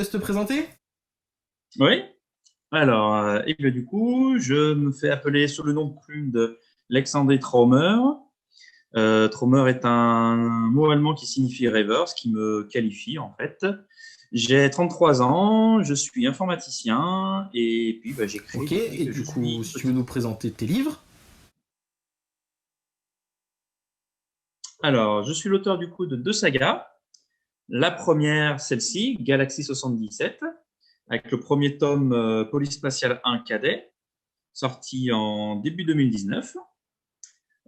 laisse te présenter? Oui. Alors, et bien, du coup, je me fais appeler sous le nom de plume de Alexandre Traumer. Traumer est un mot allemand qui signifie rêveur, ce qui me qualifie en fait. J'ai 33 ans, je suis informaticien et puis bah, j'écris Ok, depuis et que du je coup, suis si tu veux petit. nous présenter tes livres. Alors, je suis l'auteur du coup de deux sagas. La première, celle-ci, Galaxy 77, avec le premier tome Police Spatiale 1 Cadet, sorti en début 2019.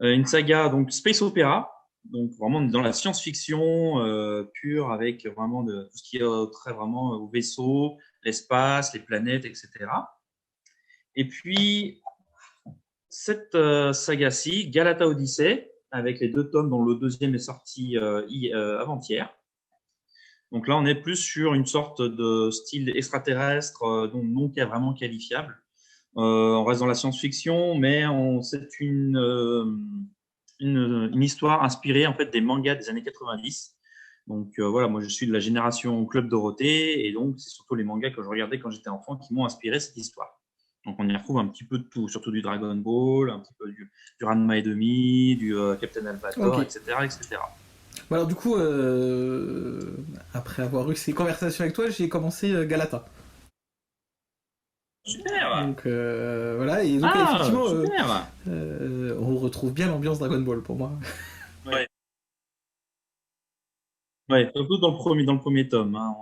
Une saga donc space opéra, donc vraiment dans la science-fiction pure avec vraiment de tout ce qui est très vraiment au vaisseau, l'espace, les planètes, etc. Et puis cette saga-ci, Galata Odyssey, avec les deux tomes dont le deuxième est sorti avant-hier. Donc là, on est plus sur une sorte de style extraterrestre, donc non vraiment qualifiable. On reste dans la science-fiction, mais c'est une histoire inspirée en fait des mangas des années 90. Donc voilà, moi je suis de la génération Club Dorothée, et donc c'est surtout les mangas que je regardais quand j'étais enfant qui m'ont inspiré cette histoire. Donc on y retrouve un petit peu de tout, surtout du Dragon Ball, un petit peu du Ranma et demi, du Captain Ok. Albator, etc., etc. Bon, alors du coup, après avoir eu ces conversations avec toi, j'ai commencé Galata. Super. Donc voilà, et donc Ah, effectivement, super. on retrouve bien l'ambiance Dragon Ball pour moi. Ouais. Ouais, surtout dans le premier tome, hein.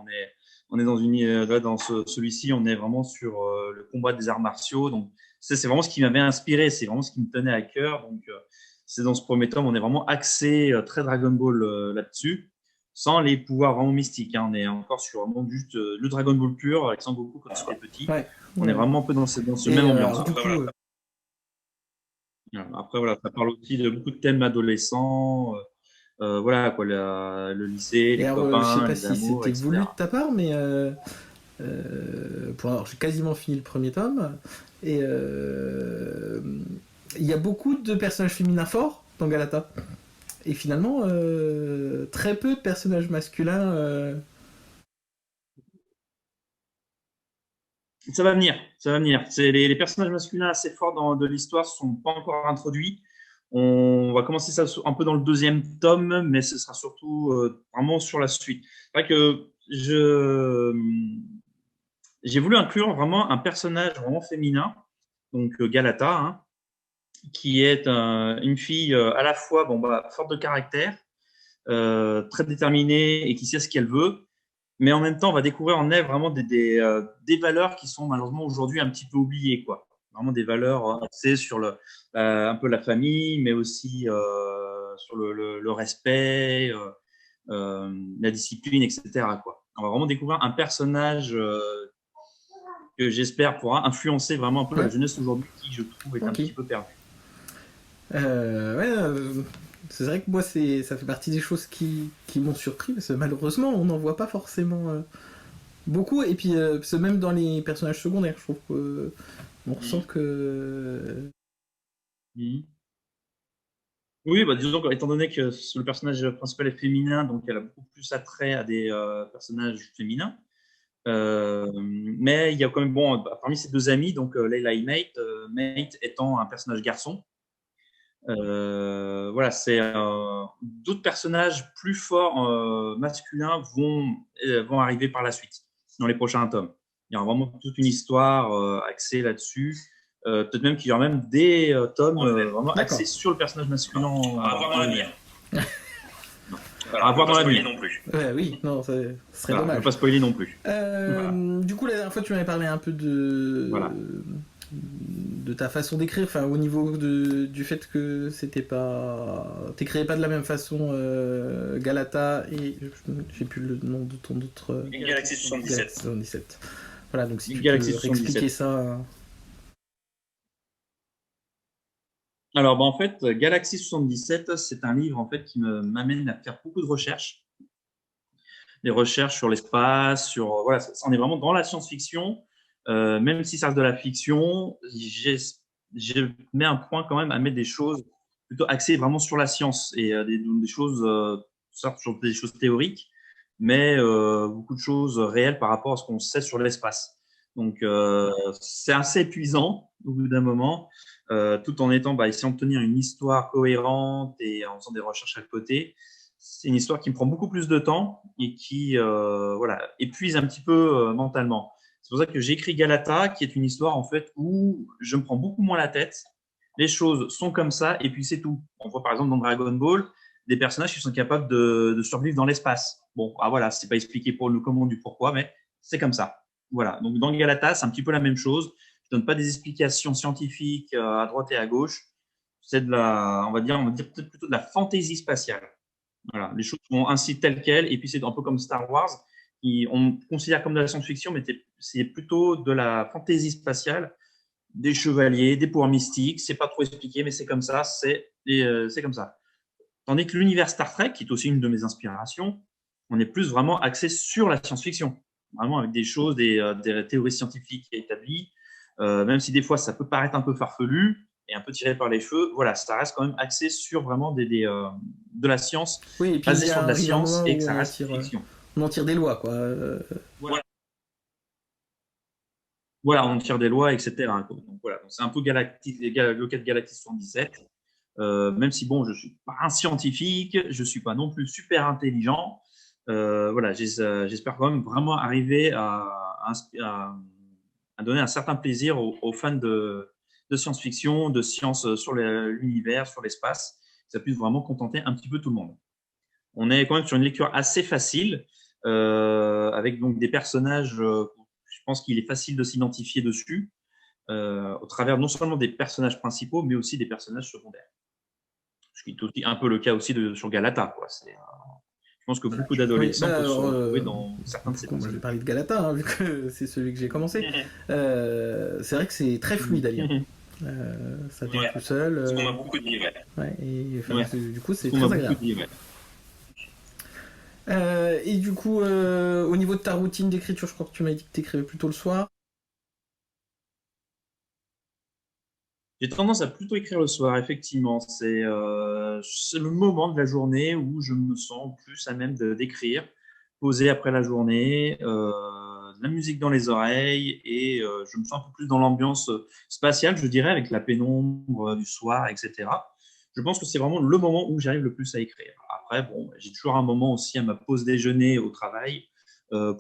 On est dans là, dans celui-ci, on est vraiment sur le combat des arts martiaux. Donc, c'est vraiment ce qui m'avait inspiré, c'est vraiment ce qui me tenait à cœur. Donc, c'est dans ce premier tome, on est vraiment axé très Dragon Ball là-dessus, sans les pouvoirs vraiment mystiques, hein. On est encore sur vraiment juste le Dragon Ball pur avec Sangoku quand il était petit. Ouais. On est Ouais. vraiment un peu dans ce Et même ambiance. alors du coup, Après, voilà, ça parle aussi de beaucoup de thèmes adolescents. Voilà, quoi, le lycée, et les alors je sais copains, pas les si amours, c'était voulu de etc. ta part, mais alors, j'ai quasiment fini le premier tome et il y a beaucoup de personnages féminins forts dans Galata. Et finalement, très peu de personnages masculins. Ça va venir, ça va venir. Les personnages masculins assez forts de l'histoire ne sont pas encore introduits. On va commencer ça un peu dans le deuxième tome, mais ce sera surtout vraiment sur la suite. C'est vrai que j'ai voulu inclure vraiment un personnage vraiment féminin, donc Galata, hein, qui est une fille à la fois bon, bah, forte de caractère, très déterminée et qui sait ce qu'elle veut, mais en même temps, on va découvrir en elle vraiment des valeurs qui sont malheureusement aujourd'hui un petit peu oubliées, quoi. Vraiment des valeurs axées sur un peu la famille, mais aussi sur le respect, la discipline, etc., quoi. On va vraiment découvrir un personnage que j'espère pourra influencer vraiment un peu la Ouais, jeunesse aujourd'hui, qui je trouve est un ok. petit peu perdue. Ouais, c'est vrai que moi, ça fait partie des choses qui m'ont surpris, parce que malheureusement, on n'en voit pas forcément beaucoup. Et puis, même dans les personnages secondaires, je trouve qu'on ressent Mhm. que. Mhm. Oui, bah, disons qu'étant donné que le personnage principal est féminin, donc elle a beaucoup plus attrait à des personnages féminins. Mais il y a quand même, bon, parmi ces deux amis, donc Layla et Mate, Mate étant un personnage garçon, voilà, c'est d'autres personnages plus forts masculins vont arriver par la suite, dans les prochains tomes. Il y aura vraiment toute une histoire axée là-dessus. Peut-être même qu'il y aura même des tomes vraiment axés D'accord. sur le personnage masculin À voir dans en lui-même. l'avenir. À Voilà, on veut voir pas dans spoiler l'avenir. non plus. Ouais, oui, non, ça serait Voilà, je ne veux dommage. pas spoiler non plus. Voilà. Du coup, la dernière fois, tu m'avais parlé un peu Voilà. de ta façon d'écrire, enfin au niveau du fait que c'était pas, t'écrivais pas de la même façon Galata et j'ai plus le nom de ton autre Galaxy Galaxy 77. 77. Voilà, donc si tu Galaxy peux réexpliquer 77. ça. Alors, bah, en fait, Galaxy 77, c'est un livre en fait qui m'amène à faire beaucoup de recherches. Des recherches sur l'espace, voilà, on est vraiment dans la science-fiction. Même si ça reste de la fiction, je mets un point quand même à mettre des choses plutôt axées vraiment sur la science et des choses, certes, sur des choses théoriques, mais beaucoup de choses réelles par rapport à ce qu'on sait sur l'espace. Donc, c'est assez épuisant au bout d'un moment, tout en essayant de tenir une histoire cohérente et en faisant des recherches à côté. C'est une histoire qui me prend beaucoup plus de temps et qui épuise un petit peu mentalement. C'est pour ça que j'ai écrit Galata, qui est une histoire en fait où je me prends beaucoup moins la tête. Les choses sont comme ça et puis c'est tout. On voit par exemple dans Dragon Ball des personnages qui sont capables de survivre dans l'espace. Bon, voilà, c'est pas expliqué pour le comment du pourquoi, mais c'est comme ça. Voilà. Donc dans Galata, c'est un petit peu la même chose. Je donne pas des explications scientifiques à droite et à gauche. C'est on va dire peut-être plutôt de la fantaisie spatiale. Voilà, les choses sont ainsi telles quelles, et puis c'est un peu comme Star Wars, on considère comme de la science-fiction, mais c'est plutôt de la fantaisie spatiale, des chevaliers, des pouvoirs mystiques, c'est pas trop expliqué, mais c'est comme ça, c'est comme ça. Tandis que l'univers Star Trek, qui est aussi une de mes inspirations, on est plus vraiment axé sur la science-fiction, vraiment avec des choses, des théories scientifiques établies, même si des fois ça peut paraître un peu farfelu et un peu tiré par les cheveux, voilà, ça reste quand même axé sur vraiment de la science, Oui, et puis basé sur de la arrive un science moment et que où ça reste fiction. on en tire des lois, quoi. Voilà. Voilà, on tire des lois, etc. Donc voilà, c'est un peu le cas de Galaxy 77. Même si bon, je suis pas un scientifique, je suis pas non plus super intelligent. Voilà, j'espère quand même vraiment arriver à donner un certain plaisir aux fans de science-fiction, de science sur l'univers, sur l'espace, que ça puisse vraiment contenter un petit peu tout le monde. On est quand même sur une lecture assez facile, avec donc des personnages, je pense qu'il est facile de s'identifier dessus, au travers non seulement des personnages principaux, mais aussi des personnages secondaires. Ce qui est aussi un peu le cas aussi sur Galata, quoi. Je pense que beaucoup Oui, d'adolescents bah peuvent se alors, retrouver dans certains de du ces coup, moi je vais personnages. parler de Galata, hein, vu que c'est celui que j'ai commencé. C'est vrai que c'est très fluide à lire. Ça vient Ouais, tout seul. ce qu'on m'a beaucoup dit, ouais. Ouais, et enfin, Ouais, du coup, ce c'est qu'on m'a très beaucoup agréable. dit, ouais. Et du coup, au niveau de ta routine d'écriture, je crois que tu m'as dit que tu écrivais plutôt le soir. J'ai tendance à plutôt écrire le soir, effectivement. C'est le moment de la journée où je me sens plus à même d'écrire, posé après la journée, de la musique dans les oreilles et je me sens un peu plus dans l'ambiance spatiale, je dirais, avec la pénombre du soir, etc. Je pense que c'est vraiment le moment où j'arrive le plus à écrire. Après, bon, j'ai toujours un moment aussi à ma pause déjeuner au travail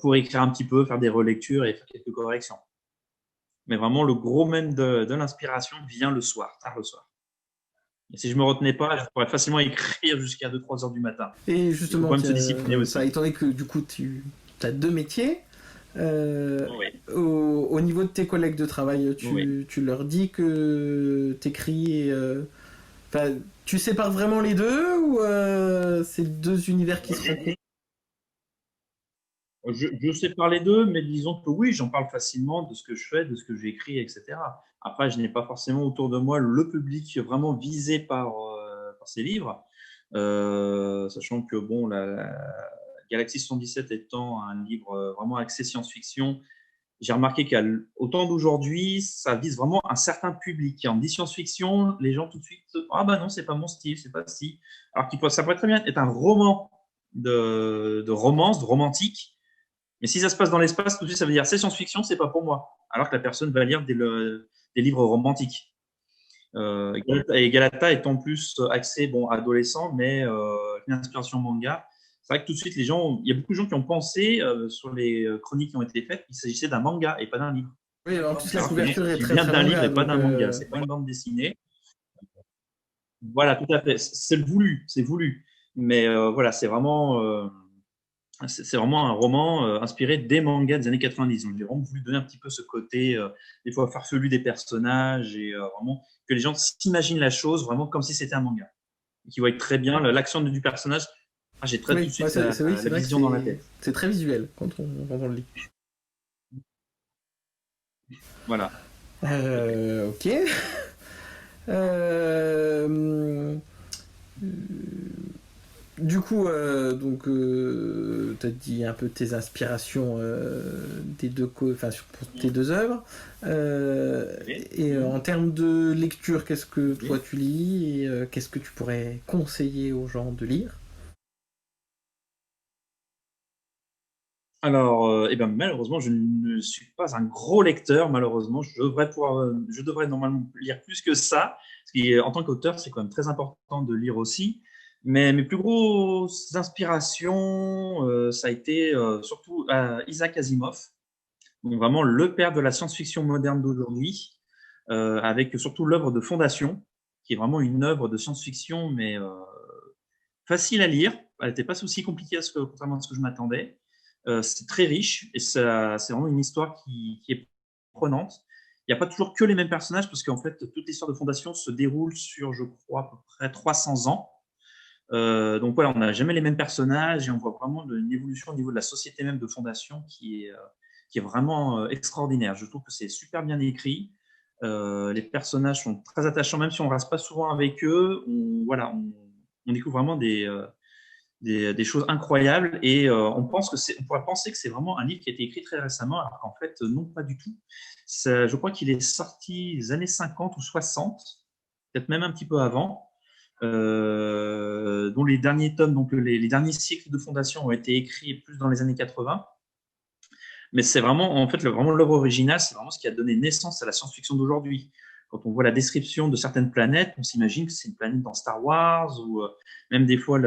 pour écrire un petit peu, faire des relectures et faire quelques corrections. Mais vraiment, le gros même de l'inspiration vient le soir, tard le soir. Et si je me retenais pas, je pourrais facilement écrire jusqu'à 2-3 heures du matin. Et Il faut justement, quand même se discipliner ça, aussi. étant donné que du coup, tu as deux métiers, Oui, au niveau de tes collègues de travail, oui. tu leur dis que t'écris et. Enfin, tu sépares vraiment les deux ou c'est deux univers qui se rencontrent? Je sais parler d'eux, mais disons que oui, j'en parle facilement de ce que je fais, de ce que j'écris, etc. Après, je n'ai pas forcément autour de moi le public vraiment visé par ces livres, sachant que bon, la Galaxy 77 étant un livre vraiment axé science-fiction, j'ai remarqué qu'au temps d'aujourd'hui, ça vise vraiment un certain public. Quand on dit science-fiction, les gens tout de suite, ah bah non, c'est pas mon style, c'est pas si. Alors ça pourrait très bien être un roman de romance, de romantique, mais si ça se passe dans l'espace, tout de suite, ça veut dire c'est science-fiction, c'est pas pour moi. Alors que la personne va lire des livres romantiques. Et Galata étant plus axé, bon, adolescent, mais une inspiration manga. C'est vrai que tout de suite, il y a beaucoup de gens qui ont pensé sur les chroniques qui ont été faites qu'il s'agissait d'un manga et pas d'un livre. Oui, en plus la Alors que non, couverture est il très vient très d'un livre manga, et pas donc d'un manga. C'est pas une bande dessinée. Voilà, tout à fait. C'est voulu, c'est voulu. Mais voilà, c'est vraiment un roman inspiré des mangas des années 90. Donc, j'ai vraiment voulu donner un petit peu ce côté, des fois farfelu des personnages et vraiment que les gens s'imaginent la chose vraiment comme si c'était un manga. Et qu'ils voient très bien l'action du personnage. Ah, j'ai très tout de oui, ouais, suite la, oui, la c'est vrai que vision dans la tête. c'est très visuel quand on le lit. Voilà. Ok. Euh, du coup, donc, t'as dit un peu tes inspirations des enfin, pour tes deux œuvres. Oui. Et en termes de lecture, qu'est-ce que toi tu lis et qu'est-ce que tu pourrais conseiller aux gens de lire? Alors, eh ben, malheureusement, je ne suis pas un gros lecteur. Malheureusement, je devrais normalement lire plus que ça. Parce qu'en tant qu'auteur, c'est quand même très important de lire aussi. Mais mes plus grosses inspirations, ça a été surtout Isaac Asimov, donc vraiment le père de la science-fiction moderne d'aujourd'hui, avec surtout l'œuvre de Fondation, qui est vraiment une œuvre de science-fiction, mais facile à lire. Elle n'était pas aussi compliquée contrairement à ce que je m'attendais. C'est très riche et c'est vraiment une histoire qui est prenante. Il n'y a pas toujours que les mêmes personnages parce qu'en fait, toute l'histoire de Fondation se déroule sur, je crois, à peu près 300 ans. Donc voilà, on n'a jamais les mêmes personnages et on voit vraiment une évolution au niveau de la société même de Fondation qui est vraiment extraordinaire. Je trouve que c'est super bien écrit. Les personnages sont très attachants, même si on ne reste pas souvent avec eux. Voilà, on découvre vraiment des choses incroyables et on pourrait penser que c'est vraiment un livre qui a été écrit très récemment, alors qu'en fait, non, pas du tout. Je crois qu'il est sorti des années 50 ou 60, peut-être même un petit peu avant, dont les derniers tomes, donc les derniers cycles de Fondation ont été écrits plus dans les années 80. Mais c'est vraiment, en fait, vraiment l'œuvre originale, c'est vraiment ce qui a donné naissance à la science-fiction d'aujourd'hui. Quand on voit la description de certaines planètes, on s'imagine que c'est une planète dans Star Wars ou même des fois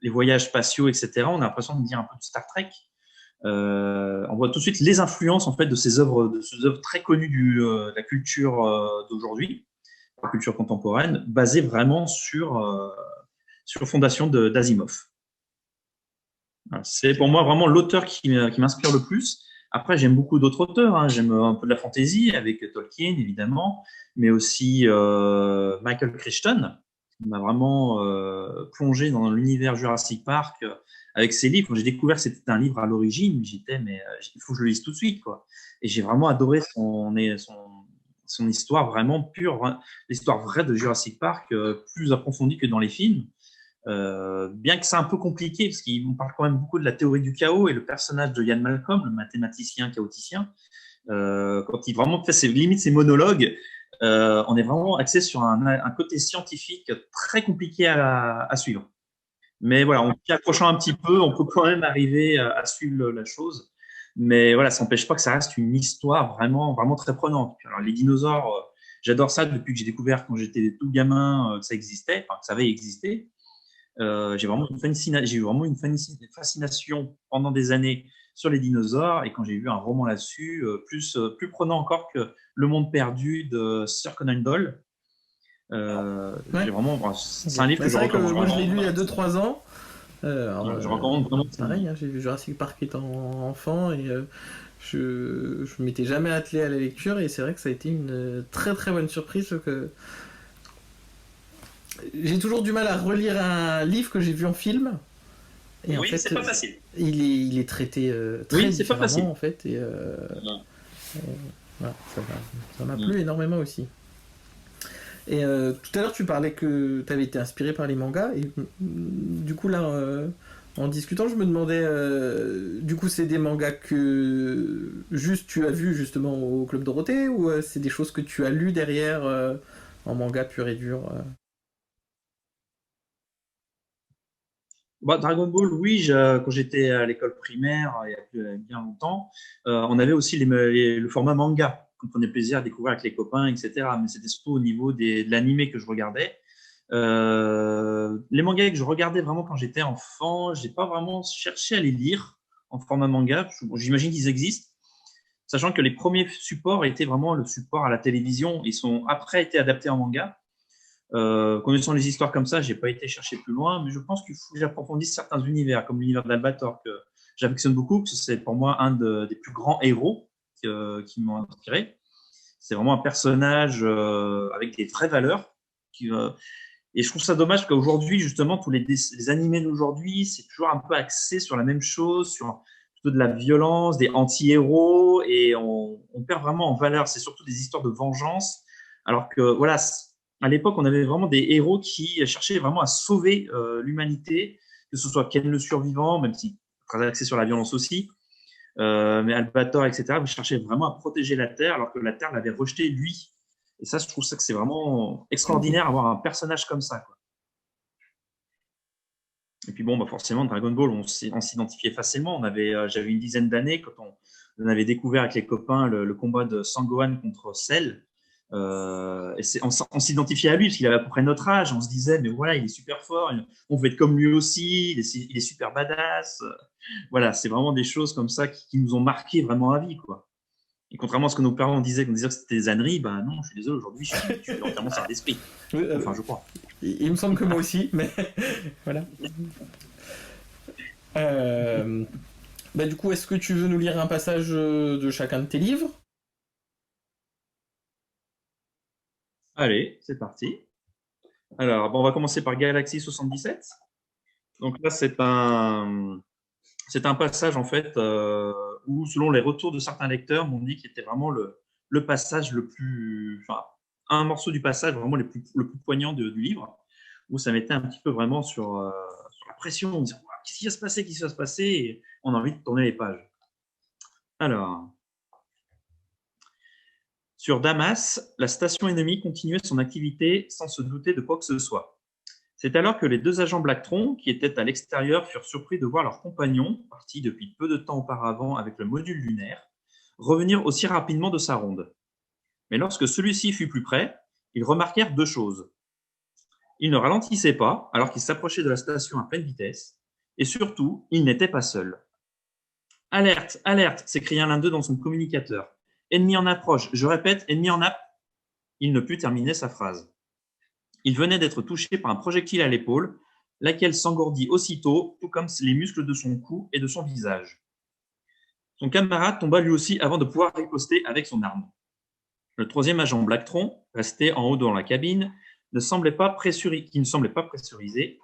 les voyages spatiaux, etc. On a l'impression de dire un peu de Star Trek. On voit tout de suite les influences en fait de ces œuvres très connues de la culture d'aujourd'hui, la culture contemporaine, basée vraiment sur fondation d'Asimov. C'est pour moi vraiment l'auteur qui m'inspire le plus. Après, j'aime beaucoup d'autres auteurs, hein. J'aime un peu de la fantasy avec Tolkien, évidemment, mais aussi Michael Crichton, qui m'a vraiment plongé dans l'univers Jurassic Park avec ses livres. Quand j'ai découvert que c'était un livre à l'origine, mais il faut que je le lise tout de suite, quoi. Et j'ai vraiment adoré son histoire vraiment pure, l'histoire vraie de Jurassic Park, plus approfondie que dans les films. Bien que c'est un peu compliqué, parce qu'on parle quand même beaucoup de la théorie du chaos et le personnage de Ian Malcolm, le mathématicien chaoticien, quand il vraiment fait ses monologues, on est vraiment axé sur un côté scientifique très compliqué à suivre. Mais voilà, en s'y accrochant un petit peu, on peut quand même arriver à suivre la chose. Mais voilà, ça n'empêche pas que ça reste une histoire vraiment, vraiment très prenante. Alors, les dinosaures, j'adore ça depuis que j'ai découvert quand j'étais tout gamin que ça existait, enfin que ça avait existé. J'ai eu vraiment une fascination pendant des années sur les dinosaures et quand j'ai vu un roman là-dessus, plus prenant encore que Le Monde perdu de Sir Conan Doyle. Ouais. C'est un Okay. livre Bah, que je c'est vrai que recommande moi je l'ai vraiment. lu il y a 2-3 ans. Je recommande vraiment. Pareil, hein, j'ai vu Jurassic Park étant enfant et je m'étais jamais attelé à la lecture et c'est vrai que ça a été une très très bonne surprise. Que j'ai toujours du mal à relire un livre que j'ai vu en film. Et en Oui, fait, c'est pas facile. il est traité très Oui, c'est pas différemment facile. en fait. Et voilà, ça m'a plu énormément aussi. Et tout à l'heure, tu parlais que tu avais été inspiré par les mangas. Et du coup, là, en discutant, je me demandais, du coup, c'est des mangas que juste tu as vu justement au Club Dorothée ou c'est des choses que tu as lues derrière en manga pur et dur Bah, Dragon Ball, oui, quand j'étais à l'école primaire, il y a bien longtemps, on avait aussi le format manga, qu'on prenait plaisir à découvrir avec les copains, etc. Mais c'était surtout au niveau de l'animé que je regardais. Les mangas que je regardais vraiment quand j'étais enfant, j'ai pas vraiment cherché à les lire en format manga. J'imagine qu'ils existent, sachant que les premiers supports étaient vraiment le support à la télévision. Ils sont après été adaptés en manga. Connaissant les histoires comme ça, j'ai pas été chercher plus loin, mais je pense qu'il faut que j'approfondisse certains univers, comme l'univers d'Albator, que j'affectionne beaucoup, parce que c'est pour moi des plus grands héros qui m'ont inspiré. C'est vraiment un personnage avec des vraies valeurs. Et je trouve ça dommage qu'aujourd'hui, justement, tous les animés d'aujourd'hui, c'est toujours un peu axé sur la même chose, sur plutôt de la violence, des anti-héros, et on perd vraiment en valeur. C'est surtout des histoires de vengeance, alors que voilà, à l'époque, on avait vraiment des héros qui cherchaient vraiment à sauver l'humanité, que ce soit Ken le survivant, même si très axé sur la violence aussi, mais Albator, etc. Vous cherchez vraiment à protéger la Terre, alors que la Terre l'avait rejeté lui. Et ça, je trouve ça que c'est vraiment extraordinaire d'avoir un personnage comme ça, quoi. Et puis bon, bah forcément, Dragon Ball, on s'identifiait facilement. J'avais une dizaine d'années quand on avait découvert avec les copains le combat de Sangohan contre Cell. Et on s'identifiait à lui parce qu'il avait à peu près notre âge. On se disait, mais voilà, il est super fort. On veut être comme lui aussi. Il est super badass. Voilà, c'est vraiment des choses comme ça qui nous ont marqué vraiment à vie, quoi. Et contrairement à ce que nos parents disaient, qu'on disait que c'était des âneries, bah non, je suis désolé, aujourd'hui, je suis entièrement sain d'esprit. Enfin, je crois. Il me semble que moi aussi, mais voilà. Bah, du coup, est-ce que tu veux nous lire un passage de chacun de tes livres? Allez, c'est parti. Alors, bon, on va commencer par Galaxy 77. Donc là, c'est un passage, en fait, où, selon les retours de certains lecteurs, m'ont dit qu'il était vraiment le passage le plus... Enfin, un morceau du passage vraiment le plus poignant du livre, où ça mettait un petit peu vraiment sur la pression, en disant qu'est-ce qui va se passer, qu'est-ce qui va se passer, et on a envie de tourner les pages. Alors, sur Damas, la station ennemie continuait son activité sans se douter de quoi que ce soit. C'est alors que les deux agents Blacktron, qui étaient à l'extérieur, furent surpris de voir leur compagnon, parti depuis peu de temps auparavant avec le module lunaire, revenir aussi rapidement de sa ronde. Mais lorsque celui-ci fut plus près, ils remarquèrent deux choses. Il ne ralentissait pas alors qu'il s'approchait de la station à pleine vitesse, et surtout, il n'était pas seul. « Alerte, alerte !» s'écria l'un d'eux dans son communicateur. « Ennemi en approche, je répète, ennemi en approche !» Il ne put terminer sa phrase. Il venait d'être touché par un projectile à l'épaule, laquelle s'engourdit aussitôt, tout comme les muscles de son cou et de son visage. Son camarade tomba lui aussi avant de pouvoir riposter avec son arme. Le troisième agent Blacktron, resté en haut dans la cabine, qui ne semblait pas pressurisé,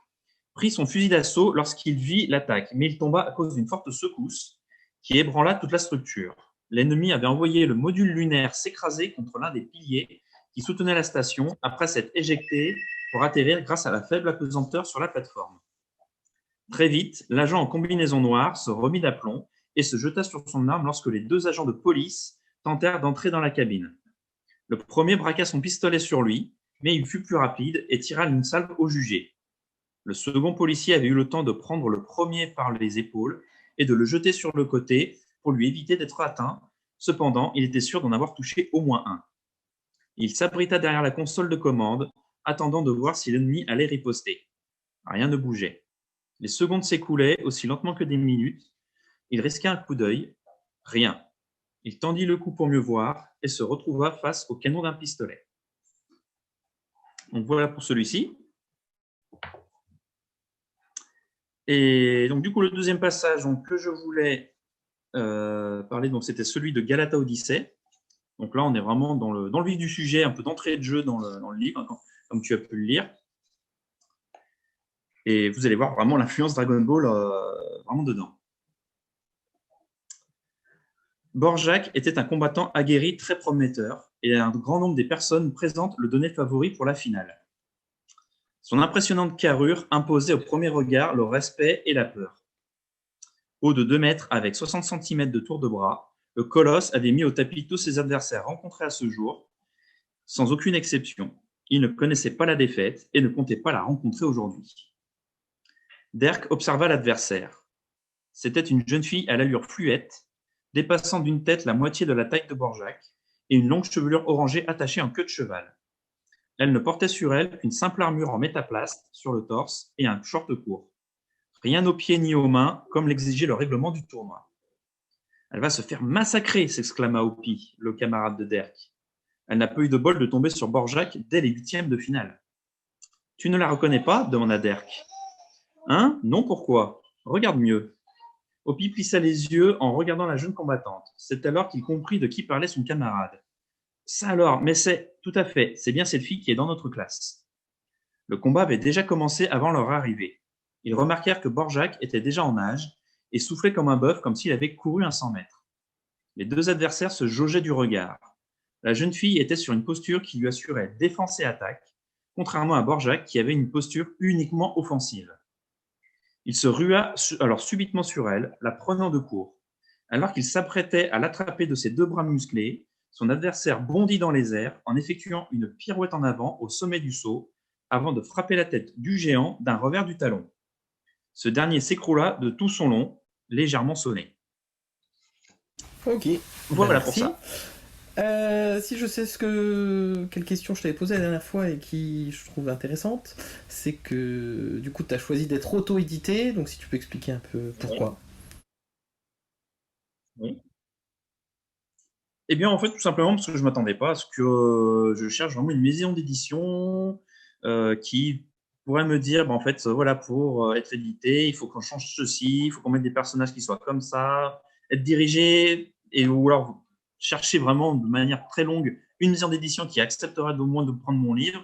prit son fusil d'assaut lorsqu'il vit l'attaque, mais il tomba à cause d'une forte secousse qui ébranla toute la structure. L'ennemi avait envoyé le module lunaire s'écraser contre l'un des piliers qui soutenait la station après s'être éjecté pour atterrir grâce à la faible apesanteur sur la plateforme. Très vite, l'agent en combinaison noire se remit d'aplomb et se jeta sur son arme lorsque les deux agents de police tentèrent d'entrer dans la cabine. Le premier braqua son pistolet sur lui, mais il fut plus rapide et tira une salve au jugé. Le second policier avait eu le temps de prendre le premier par les épaules et de le jeter sur le côté pour lui éviter d'être atteint. Cependant, il était sûr d'en avoir touché au moins un. Il s'abrita derrière la console de commande, attendant de voir si l'ennemi allait riposter. Rien ne bougeait. Les secondes s'écoulaient aussi lentement que des minutes. Il risqua un coup d'œil. Rien. Il tendit le cou pour mieux voir et se retrouva face au canon d'un pistolet. Donc voilà pour celui-ci. Et donc du coup, le deuxième passage que je voulais parler, donc c'était celui de Galata Odyssey. Donc là, on est vraiment dans le vif du sujet, un peu d'entrée de jeu dans le livre, comme tu as pu le lire. Et vous allez voir vraiment l'influence Dragon Ball vraiment dedans. Borjak était un combattant aguerri très prometteur, et un grand nombre des personnes présentes le donnaient favori pour la finale. Son impressionnante carrure imposait au premier regard le respect et la peur. Haut de 2 mètres avec 60 cm de tour de bras, le colosse avait mis au tapis tous ses adversaires rencontrés à ce jour, sans aucune exception. Il ne connaissait pas la défaite et ne comptait pas la rencontrer aujourd'hui. Derk observa l'adversaire. C'était une jeune fille à l'allure fluette, dépassant d'une tête la moitié de la taille de Borjak, et une longue chevelure orangée attachée en queue de cheval. Elle ne portait sur elle qu'une simple armure en métaplast sur le torse et un short court. Rien aux pieds ni aux mains, comme l'exigeait le règlement du tournoi. « Elle va se faire massacrer !» s'exclama Hopi, le camarade de Derk. Elle n'a pas eu de bol de tomber sur Borjak dès les huitièmes de finale. « Tu ne la reconnais pas ?» demanda Derk. « Hein ? Non, pourquoi ? Regarde mieux. » Hopi plissa les yeux en regardant la jeune combattante. C'est alors qu'il comprit de qui parlait son camarade. « Ça alors, mais c'est… Tout à fait, c'est bien cette fille qui est dans notre classe. » Le combat avait déjà commencé avant leur arrivée. Ils remarquèrent que Borjak était déjà en âge et soufflait comme un bœuf, comme s'il avait couru un 100 mètres. Les deux adversaires se jaugeaient du regard. La jeune fille était sur une posture qui lui assurait défense et attaque, contrairement à Borjak qui avait une posture uniquement offensive. Il se rua alors subitement sur elle, la prenant de court. Alors qu'il s'apprêtait à l'attraper de ses deux bras musclés, son adversaire bondit dans les airs en effectuant une pirouette en avant au sommet du saut, avant de frapper la tête du géant d'un revers du talon. Ce dernier s'écroula de tout son long, légèrement sonné. Ok. Voilà Ben, pour merci. ça. Si je sais quelle question je t'avais posée la dernière fois et qui je trouve intéressante, c'est que du coup tu as choisi d'être auto-édité, donc si tu peux expliquer un peu Oui. pourquoi. Oui. Eh bien, en fait, tout simplement parce que je ne m'attendais pas à ce que je cherche vraiment une maison d'édition qui pourrait me dire, bah, en fait, voilà, pour être édité, il faut qu'on change ceci, il faut qu'on mette des personnages qui soient comme ça, être dirigé, et ou alors chercher vraiment de manière très longue une maison d'édition qui accepterait au moins de prendre mon livre.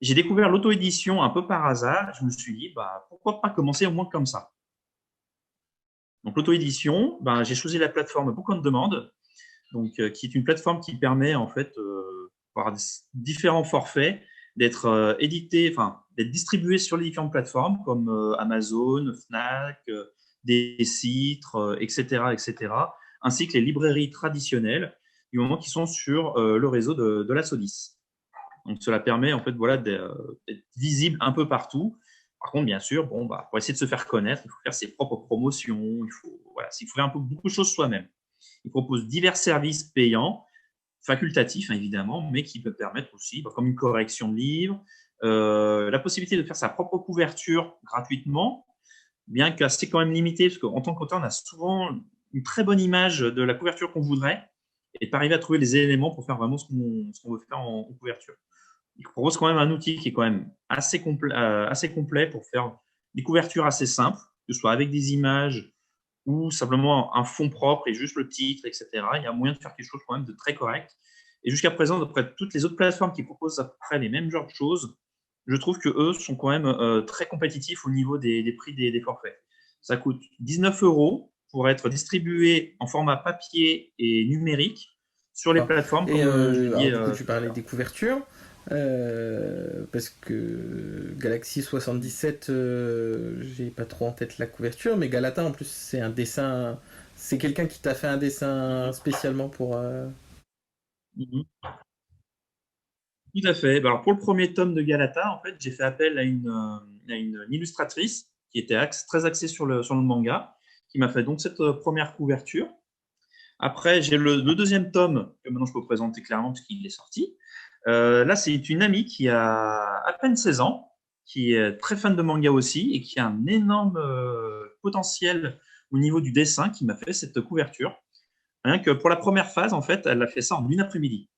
J'ai découvert l'auto-édition un peu par hasard. Je me suis dit, bah, pourquoi pas commencer au moins comme ça. Donc, l'auto-édition, bah, j'ai choisi la plateforme Book on Demand, donc, qui est une plateforme qui permet, en fait, par différents forfaits, d'être édité, enfin, d'être distribué sur les différentes plateformes comme Amazon, Fnac, des sites, etc., etc., ainsi que les librairies traditionnelles, du moment qu'ils sont sur le réseau de la SODIS. Donc, cela permet en fait, voilà, d'être visible un peu partout. Par contre, bien sûr, bon, bah, pour essayer de se faire connaître, il faut faire ses propres promotions, il faut faire un peu beaucoup de choses soi-même. Il propose divers services payants, facultatifs hein, évidemment, mais qui peuvent permettre aussi, bah, comme une correction de livres, la possibilité de faire sa propre couverture gratuitement, bien que c'est quand même limité, parce qu'en tant qu'auteur, on a souvent une très bonne image de la couverture qu'on voudrait, et pas arriver à trouver les éléments pour faire vraiment ce qu'on veut faire en couverture. Il propose quand même un outil qui est quand même assez complet pour faire des couvertures assez simples, que ce soit avec des images ou simplement un fond propre et juste le titre, etc. Il y a moyen de faire quelque chose quand même de très correct. Et jusqu'à présent, d'après toutes les autres plateformes qui proposent à peu près les mêmes genres de choses, je trouve que eux sont quand même très compétitifs au niveau des prix des forfaits. Ça coûte 19 € pour être distribué en format papier et numérique sur les plateformes, Et comme je l'ai dit alors du coup tu tout à parlais l'heure. des couvertures, parce que Galaxy 77, j'ai pas trop en tête la couverture, mais Galata en plus c'est un dessin, c'est quelqu'un qui t'a fait un dessin spécialement pour... Mhm. Tout à fait. Alors, pour le premier tome de Galata, en fait, j'ai fait appel à une illustratrice qui était très axée sur le manga, qui m'a fait donc cette première couverture. Après, j'ai le deuxième tome, que maintenant je peux présenter clairement puisqu'il est sorti. Là, c'est une amie qui a à peine 16 ans, qui est très fan de manga aussi et qui a un énorme potentiel au niveau du dessin, qui m'a fait cette couverture. Rien que pour la première phase, en fait, elle a fait ça en une après-midi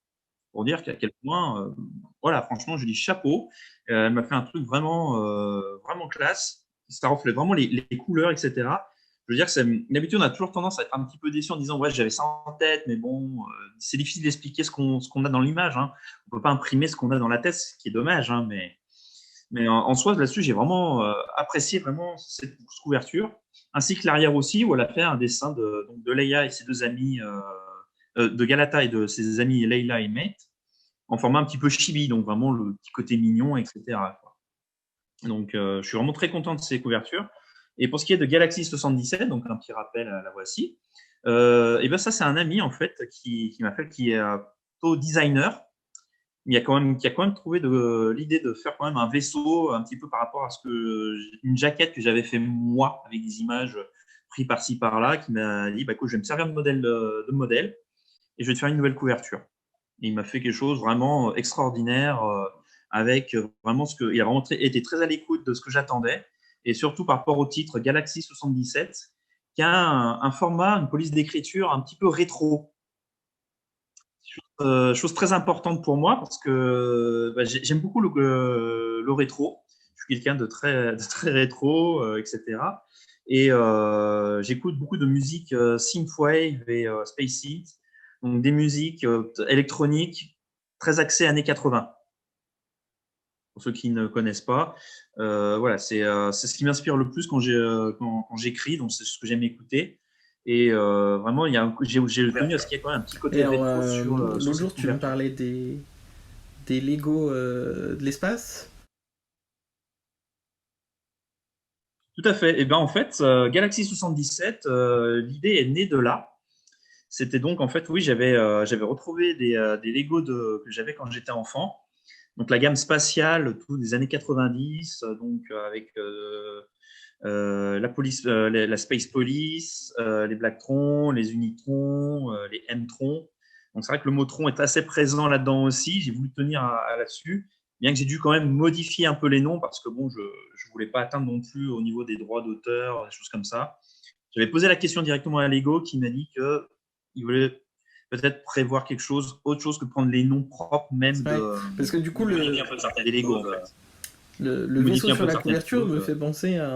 pour dire qu'à quel point, voilà, franchement, je dis chapeau. Elle m'a fait un truc vraiment, vraiment classe. Ça reflète vraiment les couleurs, etc. Je veux dire que d'habitude, on a toujours tendance à être un petit peu déçu en disant, ouais, j'avais ça en tête, mais bon, c'est difficile d'expliquer ce qu'on a dans l'image. Hein. On ne peut pas imprimer ce qu'on a dans la tête, ce qui est dommage. Hein, mais en soi, là-dessus, j'ai vraiment apprécié vraiment cette couverture, ainsi que l'arrière aussi, où elle a fait un dessin donc de Leia et ses deux amis, de Galata et de ses amis Leila et Mate, en format un petit peu chibi, donc vraiment le petit côté mignon, etc. Donc, je suis vraiment très content de ces couvertures. Et pour ce qui est de Galaxy 77, donc un petit rappel, la voici. Et ben ça, c'est un ami en fait qui m'a fait, qui est plutôt designer, qui a quand même trouvé l'idée de faire quand même un vaisseau un petit peu par rapport à une jaquette que j'avais fait moi avec des images prises par-ci par-là, qui m'a dit bah écoute, je vais me servir de modèle et je vais te faire une nouvelle couverture. Et il m'a fait quelque chose vraiment extraordinaire avec vraiment il a vraiment été très à l'écoute de ce que j'attendais et surtout par rapport au titre Galaxy 77 qui a un format, une police d'écriture un petit peu rétro. Chose très importante pour moi parce que bah, j'aime beaucoup le rétro. Je suis quelqu'un de très rétro, etc. Et j'écoute beaucoup de musique synthwave et space synth, donc des musiques électroniques très axées années 80. Pour ceux qui ne connaissent pas, voilà, c'est ce qui m'inspire le plus quand j'écris, donc c'est ce que j'aime écouter. Et vraiment, j'ai tenu à ce qu'il y ait quand même un petit côté Et alors, rétro sur l'autre cette jour tu me couverture. parlais des Lego de l'espace. Tout à fait. Et ben en fait, Galaxy 77, l'idée est née de là. C'était donc en fait, oui, j'avais retrouvé des Lego que j'avais quand j'étais enfant. Donc la gamme spatiale, tout des années 90, donc avec la Space Police, les Blacktron, les Unitron, les M-Tron. Donc c'est vrai que le mot Tron est assez présent là-dedans aussi. J'ai voulu tenir là-dessus, bien que j'ai dû quand même modifier un peu les noms parce que bon, je ne voulais pas atteindre non plus au niveau des droits d'auteur, des choses comme ça. J'avais posé la question directement à Lego qui m'a dit qu'il voulait peut-être prévoir quelque chose, autre chose que prendre les noms propres même Ouais, parce que du coup, des Lego en fait. le vaisseau sur la couverture me fait penser à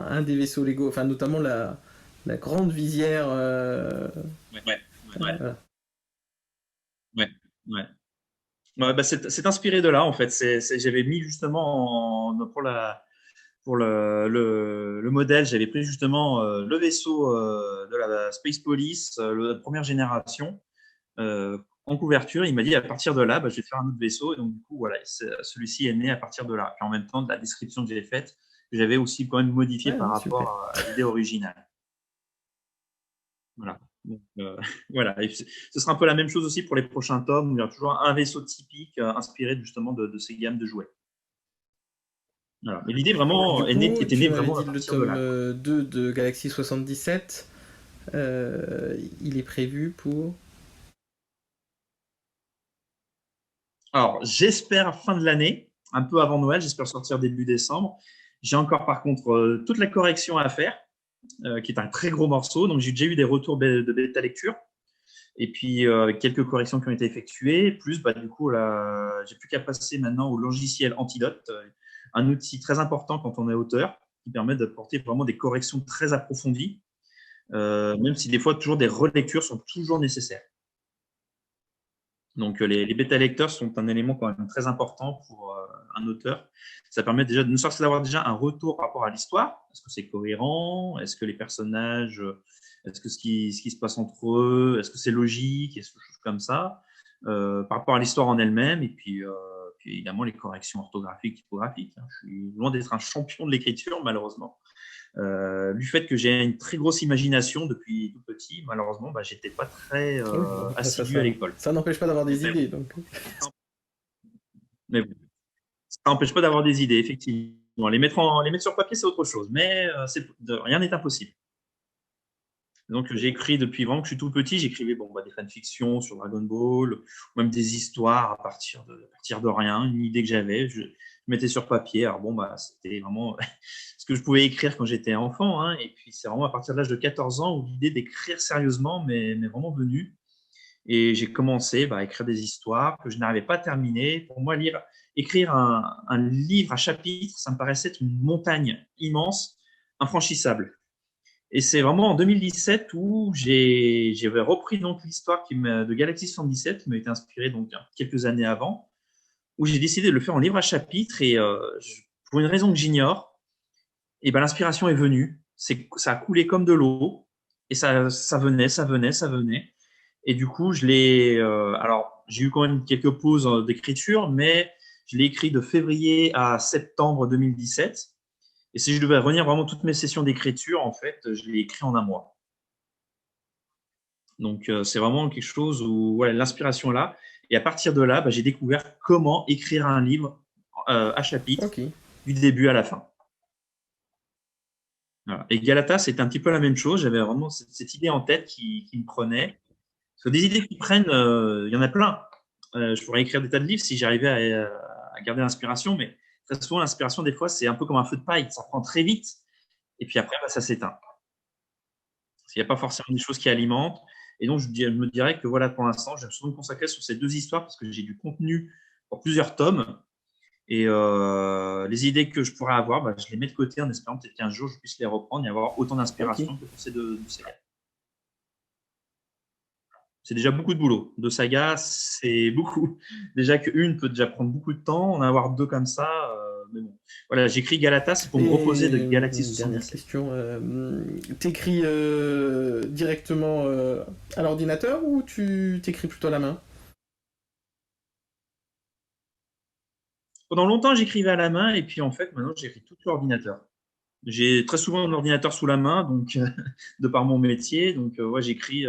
un des vaisseaux Lego, enfin notamment la grande visière. Ouais. Ouais, ouais. Ouais, bah, c'est inspiré de là en fait. J'avais mis justement pour le modèle, j'avais pris justement le vaisseau de la Space Police, la première génération, en couverture. Il m'a dit à partir de là, bah, je vais faire un autre vaisseau. Et donc, du coup, voilà, celui-ci est né à partir de là. Puis en même temps, de la description que j'ai faite, j'avais aussi quand même modifié Ouais, par super. rapport à l'idée originale. Voilà. Donc, voilà. Et ce sera un peu la même chose aussi pour les prochains tomes, où il y aura toujours un vaisseau typique inspiré justement de ces gammes de jouets. Voilà. Mais l'idée vraiment Du coup, était née tu m'avais vraiment à dit le partir de tome là. 2 de Galaxy 77. Il est prévu pour. Alors, j'espère fin de l'année, un peu avant Noël, j'espère sortir début décembre. J'ai encore par contre toute la correction à faire, qui est un très gros morceau. Donc, j'ai déjà eu des retours de bêta lecture. Et puis, avec quelques corrections qui ont été effectuées, plus, bah, du coup, j'ai plus qu'à passer maintenant au logiciel Antidote, un outil très important quand on est auteur, qui permet d'apporter vraiment des corrections très approfondies, même si des fois, toujours des relectures sont toujours nécessaires. Donc, les bêta-lecteurs sont un élément quand même très important pour un auteur. Ça permet déjà, ne serait-ce d'avoir déjà un retour par rapport à l'histoire. Est-ce que c'est cohérent? Est-ce que les personnages, est-ce que ce qui se passe entre eux, est-ce que c'est logique? Est-ce que choses comme ça? Par rapport à l'histoire en elle-même. Et puis évidemment, les corrections orthographiques, typographiques. Je suis loin d'être un champion de l'écriture, malheureusement. Du fait que j'ai une très grosse imagination depuis tout petit, malheureusement, bah, j'étais pas très Oui, bon, après, assidu à l'école. ça n'empêche pas d'avoir des idées. Donc. Mais bon, ça n'empêche pas d'avoir des idées, effectivement. Les mettre sur papier, c'est autre chose, mais rien n'est impossible. Donc, j'ai écrit depuis vraiment que je suis tout petit. J'écrivais bon, bah, des fanfictions sur Dragon Ball, ou même des histoires à partir de rien, une idée que j'avais. Je mettais sur papier. Alors, bon, bah, c'était vraiment ce que je pouvais écrire quand j'étais enfant. Hein. Et puis, c'est vraiment à partir de l'âge de 14 ans où l'idée d'écrire sérieusement m'est vraiment venue. Et j'ai commencé à écrire des histoires que je n'arrivais pas à terminer. Pour moi, écrire un livre à chapitre, ça me paraissait être une montagne immense, infranchissable. Et c'est vraiment en 2017 où j'avais repris donc l'histoire de Galaxy 77 qui m'a été inspirée donc quelques années avant, où j'ai décidé de le faire en livre à chapitre et pour une raison que j'ignore, et ben l'inspiration est venue. Ça a coulé comme de l'eau et ça venait, ça venait, ça venait. Et du coup, alors, j'ai eu quand même quelques pauses d'écriture, mais je l'ai écrit de février à septembre 2017. Et si je devais revenir vraiment toutes mes sessions d'écriture, en fait, je l'ai écrit en un mois. Donc, c'est vraiment quelque chose où ouais, l'inspiration est là. Et à partir de là, bah, j'ai découvert comment écrire un livre à chapitre, Ok. du début à la fin. Voilà. Et Galata, c'était un petit peu la même chose. J'avais vraiment cette idée en tête qui me prenait. Parce que des idées qui prennent, il y en a plein. Je pourrais écrire des tas de livres si j'arrivais à garder l'inspiration, mais très souvent, l'inspiration, des fois, c'est un peu comme un feu de paille. Ça prend très vite, et puis après, bah, ça s'éteint. Il n'y a pas forcément des choses qui alimentent. Et donc, je me dirais que voilà, pour l'instant, je vais absolument me consacrer sur ces deux histoires parce que j'ai du contenu pour plusieurs tomes. Et les idées que je pourrais avoir, bah, je les mets de côté en espérant peut-être qu'un jour, je puisse les reprendre et avoir autant d'inspiration que pour ces deux sagas. C'est déjà beaucoup de boulot. Deux sagas, c'est beaucoup. Déjà qu'une peut déjà prendre beaucoup de temps, en avoir deux comme ça. Mais bon. Voilà, j'écris Galata, c'est pour me reposer de Et Galaxy une dernière 77. question. T'écris directement à l'ordinateur ou tu t'écris plutôt à la main? Pendant longtemps, j'écrivais à la main et puis en fait, maintenant, j'écris tout sur l'ordinateur. J'ai très souvent un ordinateur sous la main, donc de par mon métier. Donc, ouais, j'écris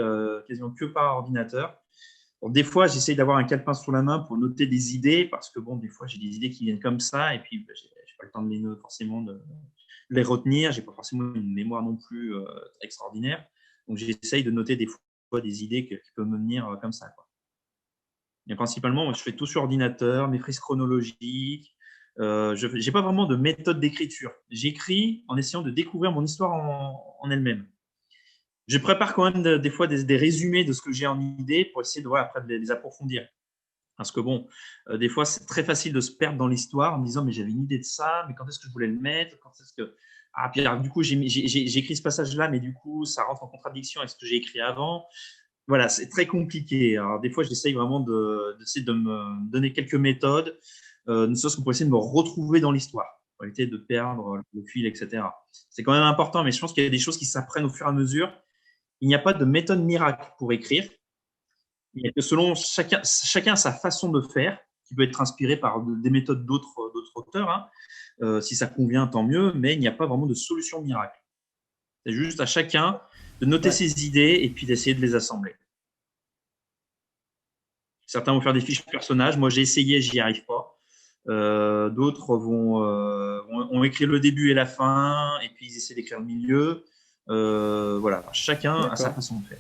quasiment que par ordinateur. Bon, des fois, j'essaye d'avoir un calepin sous la main pour noter des idées, parce que bon, des fois, j'ai des idées qui viennent comme ça, et puis j'ai pas le temps de les noter, forcément de les retenir. J'ai pas forcément une mémoire non plus extraordinaire, donc j'essaye de noter des fois des idées qui peuvent me venir comme ça, quoi. Mais principalement, moi, je fais tout sur ordinateur, mes frises chronologiques. Je n'ai pas vraiment de méthode d'écriture. J'écris en essayant de découvrir mon histoire en elle-même. Je prépare quand même des fois des résumés de ce que j'ai en idée pour essayer de voir après de les approfondir. Parce que bon, des fois, c'est très facile de se perdre dans l'histoire en me disant, mais j'avais une idée de ça, mais quand est-ce que je voulais le mettre? Quand est-ce que... Ah, puis alors, du coup, j'ai écrit ce passage-là, mais du coup, ça rentre en contradiction avec ce que j'ai écrit avant. Voilà, c'est très compliqué. Alors, des fois, j'essaye vraiment d'essayer de me donner quelques méthodes, ne serait-ce que pour essayer de me retrouver dans l'histoire, pour éviter de perdre le fil, etc. C'est quand même important, mais je pense qu'il y a des choses qui s'apprennent au fur et à mesure. Il n'y a pas de méthode miracle pour écrire. Il y a que selon chacun sa façon de faire, qui peut être inspirée par des méthodes d'autres auteurs. Hein. Si ça convient, tant mieux, mais il n'y a pas vraiment de solution miracle. C'est juste à chacun de noter ses idées et puis d'essayer de les assembler. Certains vont faire des fiches personnages. Moi, j'ai essayé, j'y arrive pas. D'autres vont écrire le début et la fin, et puis ils essaient d'écrire le milieu. Voilà, chacun a sa façon de faire.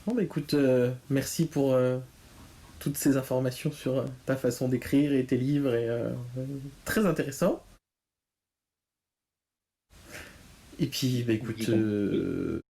Bon, bah écoute, merci pour toutes ces informations sur ta façon d'écrire et tes livres. Très intéressant. Et puis, bah écoute,